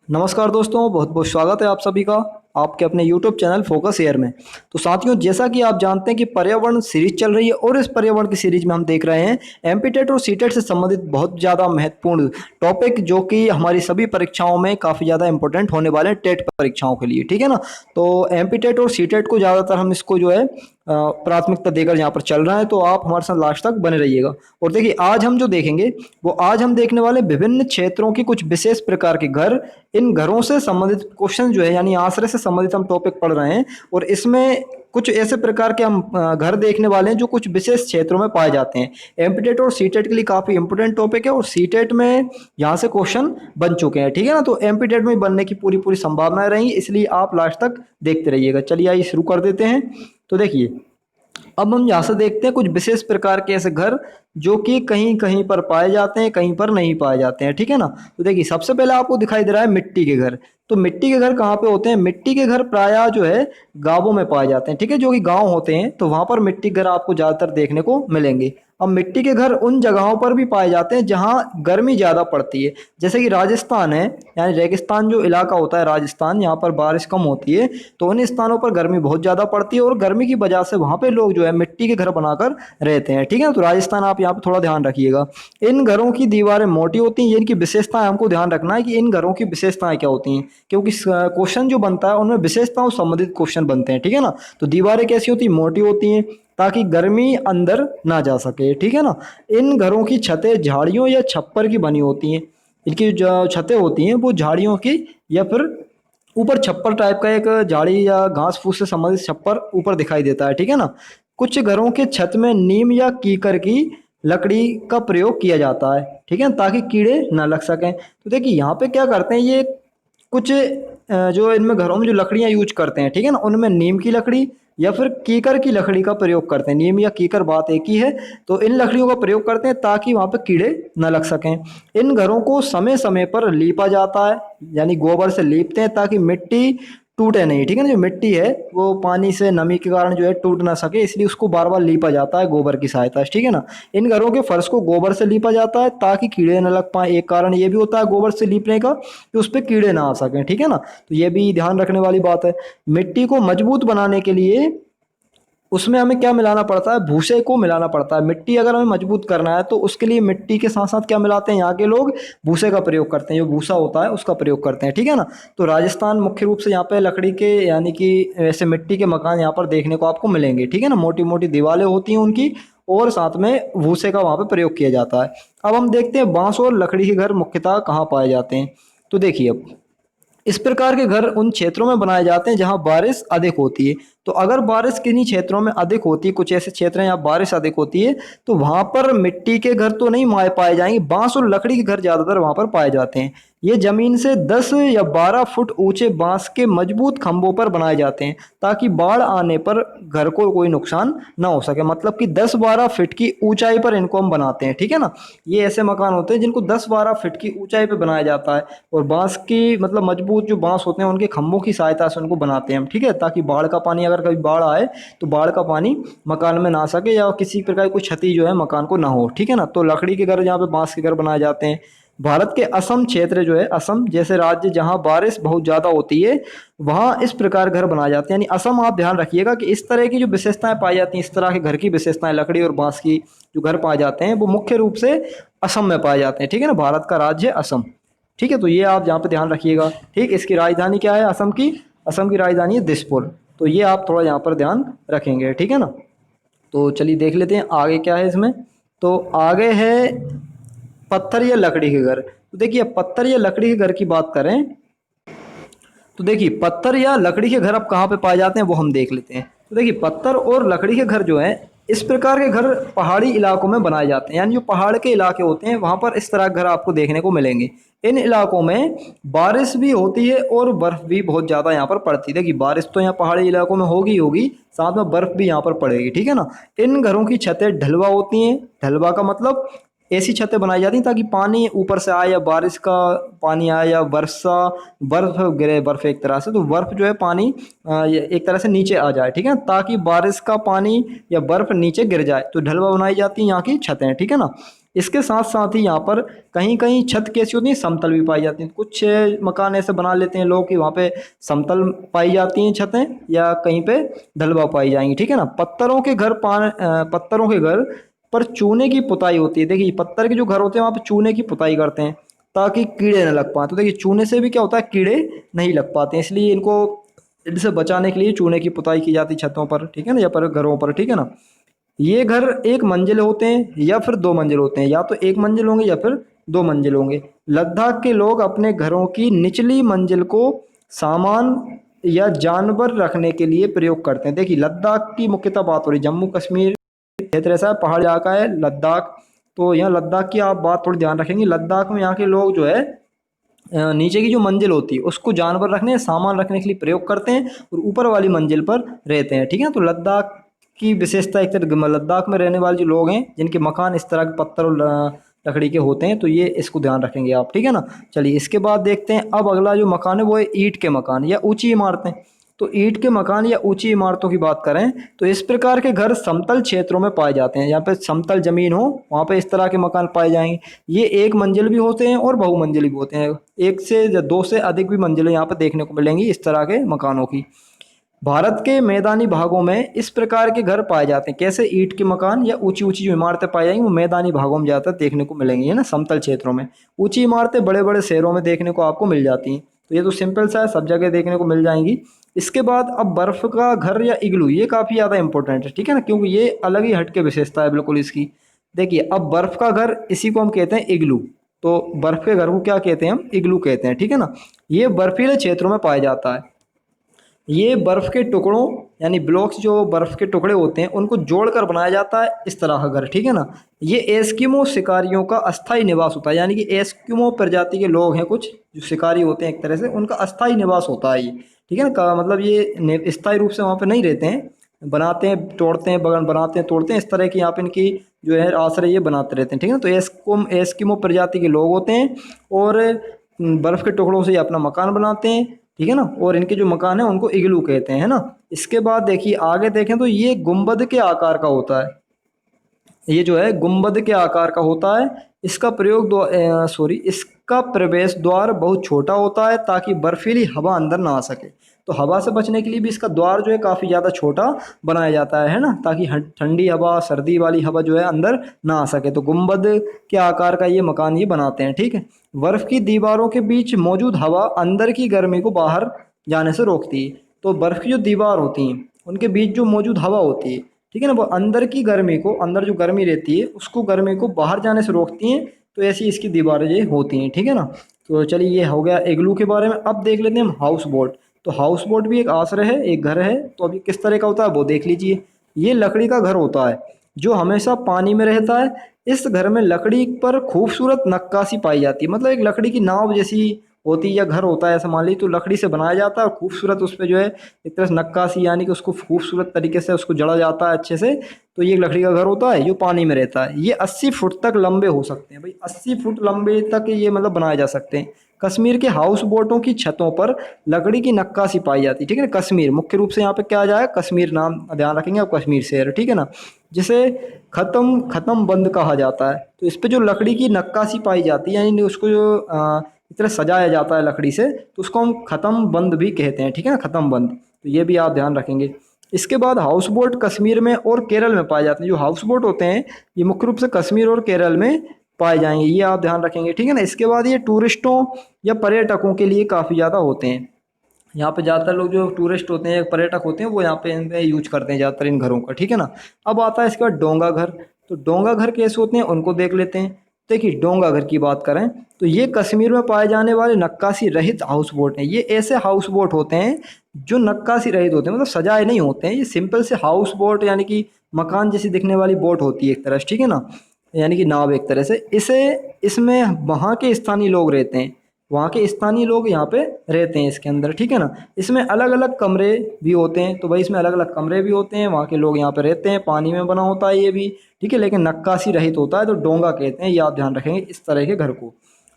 नमस्कार दोस्तों, बहुत बहुत स्वागत है आप सभी का आपके अपने YouTube चैनल फोकस एयर में। तो साथियों, जैसा कि आप जानते हैं कि पर्यावरण सीरीज चल रही है और इस पर्यावरण की सीरीज में हम देख रहे हैं एमपीटेट और सीटेट से संबंधित बहुत ज़्यादा महत्वपूर्ण टॉपिक जो कि हमारी सभी परीक्षाओं में काफ़ी ज़्यादा इंपॉर्टेंट होने वाले हैं टेट परीक्षाओं के लिए, ठीक है ना। तो एमपीटेट और सीटेट को ज़्यादातर हम इसको जो है प्राथमिकता देकर यहाँ पर चल रहा है, तो आप हमारे साथ लास्ट तक बने रहिएगा। और देखिए, आज हम जो देखेंगे वो आज हम देखने वाले विभिन्न क्षेत्रों की कुछ विशेष प्रकार के घर, इन घरों से संबंधित क्वेश्चन जो है यानी आश्रय से संबंधित हम टॉपिक पढ़ रहे हैं। और इसमें कुछ ऐसे प्रकार के हम घर देखने वाले हैं जो कुछ विशेष क्षेत्रों में पाए जाते हैं। एमपीटेट और सीटेट के लिए काफ़ी इंपोर्टेंट टॉपिक है और सीटेट में यहाँ से क्वेश्चन बन चुके हैं, ठीक है ना। तो एमपीटेट में बनने की पूरी पूरी संभावनाएं रही, इसलिए आप लास्ट तक देखते रहिएगा। चलिए आइए शुरू कर देते हैं। तो देखिए, अब हम यहाँ से देखते हैं कुछ विशेष प्रकार के ऐसे घर जो कि कहीं कहीं पर पाए जाते हैं, कहीं पर नहीं पाए जाते हैं, ठीक है ना। तो देखिए, सबसे पहले आपको दिखाई दे रहा है मिट्टी के घर। तो मिट्टी के घर कहाँ पे होते हैं? मिट्टी के घर प्रायः जो है गांवों में पाए जाते हैं, ठीक है। जो कि गांव होते हैं तो वहां पर मिट्टी के घर आपको ज्यादातर देखने को मिलेंगे। अब मिट्टी के घर उन जगहों पर भी पाए जाते हैं जहां गर्मी ज्यादा पड़ती है, जैसे कि राजस्थान है, यानी रेगिस्तान जो इलाका होता है राजस्थान, यहाँ पर बारिश कम होती है तो उन स्थानों पर गर्मी बहुत ज़्यादा पड़ती है और गर्मी की वजह से वहाँ पे लोग जो है मिट्टी के घर बनाकर रहते हैं, ठीक है। तो राजस्थान आप यहाँ पे थोड़ा ध्यान रखिएगा। इन घरों की दीवारें मोटी होती हैं, ये इनकी विशेषताएं हमको ध्यान रखना है कि इन घरों की विशेषताएं क्या होती हैं, क्योंकि क्वेश्चन जो बनता है उनमें विशेषताओं से संबंधित क्वेश्चन बनते हैं, ठीक है ना। तो दीवारें कैसी होती हैं? मोटी होती हैं ताकि गर्मी अंदर ना जा सके, ठीक है ना। इन घरों की छतें झाड़ियों या छप्पर की बनी होती हैं। इनकी जो छतें होती हैं वो झाड़ियों की या फिर ऊपर छप्पर टाइप का एक झाड़ी या घास फूस से संबंधित छप्पर ऊपर दिखाई देता है, ठीक है ना। कुछ घरों के छत में नीम या कीकर की लकड़ी का प्रयोग किया जाता है, ठीक है, ताकि कीड़े ना लग सकें। तो देखिए, यहाँ पे क्या करते हैं ये कुछ जो इनमें घरों में जो लकड़ियाँ यूज करते हैं, ठीक है ना, उनमें नीम की लकड़ी या फिर कीकर की लकड़ी का प्रयोग करते हैं। नीम या कीकर बात एक ही है। तो इन लकड़ियों का प्रयोग करते हैं ताकि वहाँ पे कीड़े न लग सकें। इन घरों को समय समय पर लीपा जाता है, यानी गोबर से लीपते हैं ताकि मिट्टी टूटे नहीं, ठीक है ना। जो मिट्टी है वो पानी से नमी के कारण जो है टूट ना सके, इसलिए उसको बार बार लीपा जाता है गोबर की सहायता से, ठीक है ना। इन घरों के फर्श को गोबर से लीपा जाता है ताकि कीड़े न लग पाए। एक कारण ये भी होता है गोबर से लीपने का कि उस पर कीड़े ना आ सकें, ठीक है ना। तो ये भी ध्यान रखने वाली बात है। मिट्टी को मजबूत बनाने के लिए उसमें हमें क्या मिलाना पड़ता है? भूसे को मिलाना पड़ता है। मिट्टी अगर हमें मजबूत करना है तो उसके लिए मिट्टी के साथ साथ क्या मिलाते हैं? यहाँ के लोग भूसे का प्रयोग करते हैं, जो भूसा होता है उसका प्रयोग करते हैं, ठीक है ना। तो राजस्थान मुख्य रूप से यहाँ पे लकड़ी के यानी कि ऐसे मिट्टी के मकान यहाँ पर देखने को आपको मिलेंगे, ठीक है ना। मोटी मोटी दीवारें होती हैं उनकी और साथ में भूसे का वहाँ पे प्रयोग किया जाता है। अब हम देखते हैं बांस और लकड़ी के घर मुख्यतः कहाँ पाए जाते हैं। तो देखिए, अब इस प्रकार के घर उन क्षेत्रों में बनाए जाते हैं जहां बारिश अधिक होती है। तो अगर बारिश किन्हीं क्षेत्रों में अधिक होती है, कुछ ऐसे क्षेत्र हैं जहाँ बारिश अधिक होती है, तो वहां पर मिट्टी के घर तो नहीं पाए जाएंगे, बांस और लकड़ी के घर ज्यादातर वहां पर पाए जाते हैं। ये जमीन से 10 या 12 फुट ऊंचे बांस के मजबूत खंभों पर बनाए जाते हैं ताकि बाढ़ आने पर घर को कोई नुकसान ना हो सके। मतलब कि 10-12 फीट की ऊंचाई पर इनको हम बनाते हैं, ठीक है ना। ये ऐसे मकान होते हैं जिनको 10-12 फीट की ऊंचाई पर बनाया जाता है और बांस की मतलब मजबूत जो बांस होते हैं उनके खंभों की सहायता से उनको बनाते हैं हम, ठीक है, ताकि बाढ़ का पानी अगर कभी बाढ़ आए तो बाढ़ का पानी मकान में ना आ सके या किसी प्रकार की कोई क्षति जो है मकान को ना हो, ठीक है ना। तो लकड़ी के घर, जहाँ पे बांस के घर बनाए जाते हैं। भारत के असम क्षेत्र जो है, असम जैसे राज्य जहाँ बारिश बहुत ज़्यादा होती है वहाँ इस प्रकार घर बनाए जाते हैं। यानी असम, आप ध्यान रखिएगा कि इस तरह की जो विशेषताएं पाई जाती हैं, इस तरह के घर की विशेषताएं लकड़ी और बांस की जो घर पाए जाते हैं वो मुख्य रूप से असम में पाए जाते हैं, ठीक है ना। भारत का राज्य है असम, ठीक है। तो ये आप यहाँ पे ध्यान रखिएगा, ठीक। इसकी राजधानी क्या है असम की? असम की राजधानी है दिसपुर। तो ये आप थोड़ा यहाँ पर ध्यान रखेंगे, ठीक है ना। तो चलिए देख लेते हैं आगे क्या है इसमें। तो आगे है पत्थर या लकड़ी के घर। तो देखिए, पत्थर या लकड़ी के घर की बात करें तो देखिए, पत्थर या लकड़ी के घर अब कहाँ पे पाए जाते हैं वो हम देख लेते हैं। तो देखिए, पत्थर और लकड़ी के घर जो हैं, इस प्रकार के घर पहाड़ी इलाकों में बनाए जाते हैं। यानी जो पहाड़ के इलाके होते हैं वहाँ पर इस तरह के घर आपको देखने को मिलेंगे। इन इलाकों में बारिश भी होती है और बर्फ भी बहुत ज़्यादा यहाँ पर पड़ती है। देखिए, बारिश तो यहाँ पहाड़ी इलाकों में होगी होगी, साथ में बर्फ भी यहाँ पर पड़ेगी, ठीक है ना। इन घरों की छतें ढलवा होती हैं। ढलवा का मतलब ऐसी छतें बनाई जाती हैं ताकि पानी ऊपर से आए या बारिश का पानी आए या वर्षा बर्फ गिरे, बर्फ एक तरह से, तो बर्फ जो है पानी ये एक तरह से नीचे आ जाए, ठीक है, ताकि बारिश का पानी या बर्फ नीचे गिर जाए। तो ढलवा बनाई जाती है यहाँ की छतें, ठीक है ना। इसके साथ साथ ही यहाँ पर कहीं कहीं छत कैसी होती है, समतल भी पाई जाती हैं। कुछ मकान ऐसे बना लेते हैं लोग कि वहाँ पे समतल पाई जाती हैं छतें, या कहीं पे ढलवा पाई जाएंगी, ठीक है ना। पत्थरों के घर पर चूने की पुताई होती है। देखिए पत्थर के जो घर होते हैं वहाँ पे चूने की पुताई करते हैं ताकि कीड़े न लग पाए। तो देखिए चूने से भी क्या होता है, कीड़े नहीं लग पाते हैं, इसलिए इनसे बचाने के लिए चूने की पुताई की जाती है छतों पर, ठीक है ना, या पर घरों पर, ठीक है ना। ये घर एक मंजिल होते हैं या फिर दो मंजिल होते हैं, या तो एक मंजिल होंगे या फिर दो मंजिल होंगे। लद्दाख के लोग अपने घरों की निचली मंजिल को सामान या जानवर रखने के लिए प्रयोग करते हैं। देखिए लद्दाख की मुख्यतः बात हो रही, जम्मू कश्मीर क्षेत्र ऐसा है, पहाड़ी इलाका है लद्दाख। तो यहाँ लद्दाख की आप बात थोड़ी ध्यान रखेंगे। लद्दाख में यहाँ के लोग जो है नीचे की जो मंजिल होती है उसको जानवर रखने, सामान रखने के लिए प्रयोग करते हैं, और ऊपर वाली मंजिल पर रहते हैं, ठीक है। तो लद्दाख की विशेषता एक तरह, लद्दाख में रहने वाले जो लोग हैं जिनके मकान इस तरह के पत्थर और लकड़ी के होते हैं, तो ये इसको ध्यान रखेंगे आप, ठीक है ना। चलिए इसके बाद देखते हैं अब अगला जो मकान है वो है ईंट के मकान या ऊंची इमारतें। तो ईंट के मकान या ऊंची इमारतों की बात करें तो इस प्रकार के घर समतल क्षेत्रों में पाए जाते हैं। जहाँ पे समतल जमीन हो वहाँ पे इस तरह के मकान पाए जाएंगे। ये एक मंजिल भी होते हैं और बहुमंजिल भी होते हैं, एक से या दो से अधिक भी मंजिलें यहाँ पे देखने को मिलेंगी इस तरह के मकानों की। भारत के मैदानी भागों में इस प्रकार के घर पाए जाते हैं। कैसे, ईंट के मकान या ऊंची ऊंची जो इमारतें पाई जाएंगी वो मैदानी भागों में ज़्यादातर देखने को मिलेंगी, है ना, समतल क्षेत्रों में। ऊंची इमारतें बड़े बड़े शहरों में देखने को आपको मिल जाती हैं। तो ये तो सिंपल सा है, सब जगह देखने को मिल जाएंगी। इसके बाद अब बर्फ का घर या इग्लू, ये काफ़ी ज़्यादा इंपॉर्टेंट है, ठीक है ना, क्योंकि ये अलग ही हटके विशेषता है बिल्कुल इसकी। देखिए अब बर्फ का घर, इसी को हम कहते हैं इग्लू। तो बर्फ के घर को क्या कहते हैं, हम इग्लू कहते हैं, ठीक है ना। ये बर्फीले क्षेत्रों में पाया जाता है। ये बर्फ के टुकड़ों यानी ब्लॉक्स, जो बर्फ के टुकड़े होते हैं उनको जोड़कर बनाया जाता है इस तरह का घर, ठीक है ना। ये एस्किमो शिकारियों का अस्थायी निवास होता है, यानी कि एस्किमो प्रजाति के लोग हैं कुछ जो शिकारी होते हैं, एक तरह से उनका अस्थायी निवास होता है ये, ठीक है ना। मतलब ये स्थायी रूप से वहाँ पे नहीं रहते हैं, बनाते हैं तोड़ते हैं, बगन बनाते हैं तोड़ते हैं, इस तरह की यहाँ पे इनकी जो है आश्रय ये बनाते रहते हैं, ठीक है ना। तो एस्किमो प्रजाति के लोग होते हैं और बर्फ के टुकड़ों से ये अपना मकान बनाते हैं, ठीक है ना। और इनके जो मकान है उनको इग्लू कहते हैं, है ना। इसके बाद देखिए आगे देखें तो ये गुंबद के आकार का होता है। ये जो है गुंबद के आकार का होता है। इसका प्रवेश द्वार बहुत छोटा होता है ताकि बर्फीली हवा अंदर ना आ सके। तो हवा से बचने के लिए भी इसका द्वार जो है काफ़ी ज़्यादा छोटा बनाया जाता है ना, ताकि ठंडी हवा, सर्दी वाली हवा जो है अंदर ना आ सके। तो गुंबद के आकार का ये मकान ये बनाते हैं, ठीक है। बर्फ़ की दीवारों के बीच मौजूद हवा अंदर की गर्मी को बाहर जाने से रोकती है। तो बर्फ़ की जो दीवार होती हैं उनके बीच जो मौजूद हवा होती है, ठीक है ना, वो अंदर की गर्मी को, अंदर जो गर्मी रहती है उसको, गर्मी को बाहर जाने से रोकती हैं। तो ऐसी इसकी दीवारें ये होती हैं, ठीक है ना। तो चलिए ये हो गया इग्लू के बारे में। अब देख लेते हैं हम हाउस बोट। तो हाउस बोट भी एक आश्रय है, एक घर है। तो अभी किस तरह का होता है वो देख लीजिए। ये लकड़ी का घर होता है जो हमेशा पानी में रहता है। इस घर में लकड़ी पर खूबसूरत नक्काशी पाई जाती है, मतलब एक लकड़ी की नाव जैसी होती है या घर होता है ऐसा मान ली, तो लकड़ी से बनाया जाता है और खूबसूरत उस पर जो है एक तरह से नक्काशी, यानी कि उसको खूबसूरत तरीके से उसको जड़ा जाता है अच्छे से। तो ये एक लकड़ी का घर होता है जो पानी में रहता है। ये 80 फुट तक लंबे हो सकते हैं भाई, 80 फुट लंबे तक ये मतलब बनाए जा सकते हैं। कश्मीर के हाउस बोटों की छतों पर लकड़ी की नक्काशी पाई जाती है, ठीक है ना। कश्मीर मुख्य रूप से यहाँ पे क्या आ जाएगा, कश्मीर नाम ध्यान रखेंगे आप, कश्मीर शहर, ठीक है ना, जिसे खत्म बंद कहा जाता है। तो इस पे जो लकड़ी की नक्काशी पाई जाती है, यानी उसको जो इस तरह सजाया जाता है लकड़ी से, तो उसको हम खत्म बंद भी कहते हैं, ठीक है ना, खत्म बंद। तो ये भी आप ध्यान रखेंगे। इसके बाद हाउस बोट कश्मीर में और केरल में पाए जाते हैं। जो हाउस बोट होते हैं ये मुख्य रूप से कश्मीर और केरल में पाए जाएंगे, ये आप ध्यान रखेंगे, ठीक है ना। इसके बाद ये टूरिस्टों या पर्यटकों के लिए काफ़ी ज़्यादा होते हैं। यहाँ पे ज़्यादातर लोग जो टूरिस्ट होते हैं, पर्यटक होते हैं, वो यहाँ पे इनमें यूज करते हैं ज़्यादातर इन घरों का, ठीक है ना। अब आता है इसके बाद डोंगा घर। तो डोंगा घर कैसे होते हैं उनको देख लेते हैं। देखिए डोंगा घर की बात करें तो ये कश्मीर में पाए जाने वाले नक्काशी रहित हाउस बोट हैं। ये ऐसे हाउस बोट होते हैं जो नक्काशी रहित होते हैं, मतलब सजाए नहीं होते हैं। ये सिंपल से हाउस बोट, यानी कि मकान जैसी दिखने वाली बोट होती है एक तरह से, ठीक है ना, यानी कि नाव एक तरह से। इसमें वहाँ के स्थानीय लोग रहते हैं, वहाँ के स्थानीय लोग यहाँ पे रहते हैं इसके अंदर, ठीक है ना। इसमें अलग अलग कमरे भी होते हैं। तो भाई इसमें अलग अलग कमरे भी होते हैं, वहाँ के लोग यहाँ पे रहते हैं, पानी में बना होता है ये भी, ठीक है, लेकिन नक्काशी रहित होता है। तो डोंगा कहते हैं, ये आप ध्यान रखेंगे इस तरह के घर को।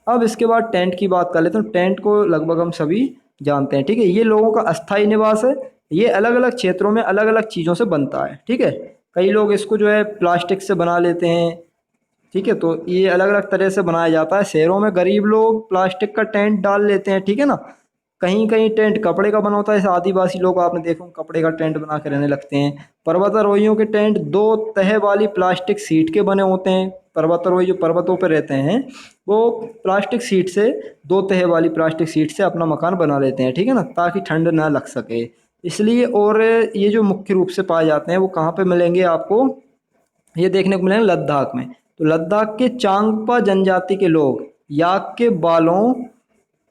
अब इसके बाद टेंट की बात कर लेते हैं। तो टेंट को लगभग हम सभी जानते हैं, ठीक है। ये लोगों का अस्थायी निवास है। ये अलग अलग क्षेत्रों में अलग अलग चीज़ों से बनता है, ठीक है। कई लोग इसको जो है प्लास्टिक से बना लेते हैं, ठीक है। तो ये अलग अलग तरह से बनाया जाता है। शहरों में गरीब लोग प्लास्टिक का टेंट डाल लेते हैं, ठीक है ना। कहीं कहीं टेंट कपड़े का बना होता है, जैसे आदिवासी लोग आपने देखो कपड़े का टेंट बना के रहने लगते हैं। पर्वतारोहियों के टेंट दो तह वाली प्लास्टिक सीट के बने होते हैं। पर्वतारोही जो पर्वतों पर रहते हैं वो प्लास्टिक सीट से, दो तह वाली प्लास्टिक सीट से अपना मकान बना लेते हैं, ठीक है ना, ताकि ठंड ना लग सके इसलिए। और ये जो मुख्य रूप से पाए जाते हैं वो कहाँ पे मिलेंगे आपको, ये देखने को मिलेंगे लद्दाख में। तो लद्दाख के चांगपा जनजाति के लोग याक के बालों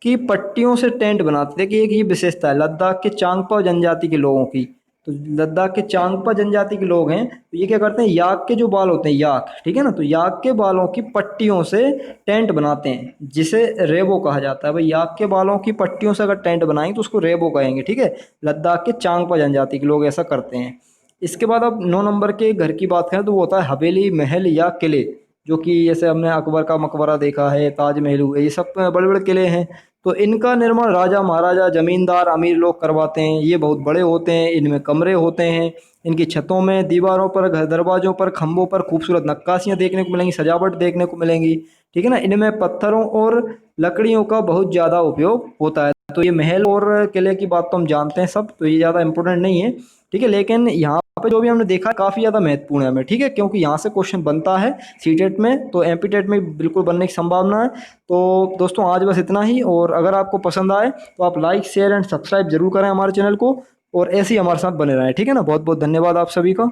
की पट्टियों से टेंट बनाते थे। कि एक ये विशेषता है लद्दाख के चांगपा जनजाति के लोगों की। तो लद्दाख के चांगपा जनजाति के लोग हैं, तो ये क्या करते हैं, याक के जो बाल होते हैं, याक, ठीक है ना, तो याक के बालों की पट्टियों से टेंट बनाते हैं, जिसे रेबो कहा जाता है। भाई याक के बालों की पट्टियों से अगर टेंट बनाएंगे तो उसको रेबो कहेंगे, ठीक है। लद्दाख के चांगपा जनजाति के लोग ऐसा करते हैं। इसके बाद अब 9 नंबर के घर की बात करें तो वो होता है हवेली, महल या किले। जो कि जैसे हमने अकबर का मकबरा देखा है, ताजमहल हुए, ये सब बड़े बड़े किले हैं। तो इनका निर्माण राजा महाराजा जमींदार अमीर लोग करवाते हैं। ये बहुत बड़े होते हैं, इनमें कमरे होते हैं। इनकी छतों में, दीवारों पर, घर दरवाजों पर, खंभों पर खूबसूरत नक्काशियाँ देखने को मिलेंगी, सजावट देखने को मिलेंगी, ठीक है ना। इनमें पत्थरों और लकड़ियों का बहुत ज़्यादा उपयोग होता है। तो ये महल और किले की बात तो हम जानते हैं सब, तो ये ज़्यादा इंपॉर्टेंट नहीं है, ठीक है। लेकिन यहाँ पे जो भी हमने देखा काफ़ी ज़्यादा महत्वपूर्ण है हमें, ठीक है, क्योंकि यहाँ से क्वेश्चन बनता है सीटेट में, तो एमपीटेट में बिल्कुल बनने की संभावना है। तो दोस्तों आज बस इतना ही, और अगर आपको पसंद आए तो आप लाइक शेयर एंड सब्सक्राइब जरूर करें हमारे चैनल को, और ऐसे ही हमारे साथ बने रहें, ठीक है ना। बहुत बहुत धन्यवाद आप सभी का।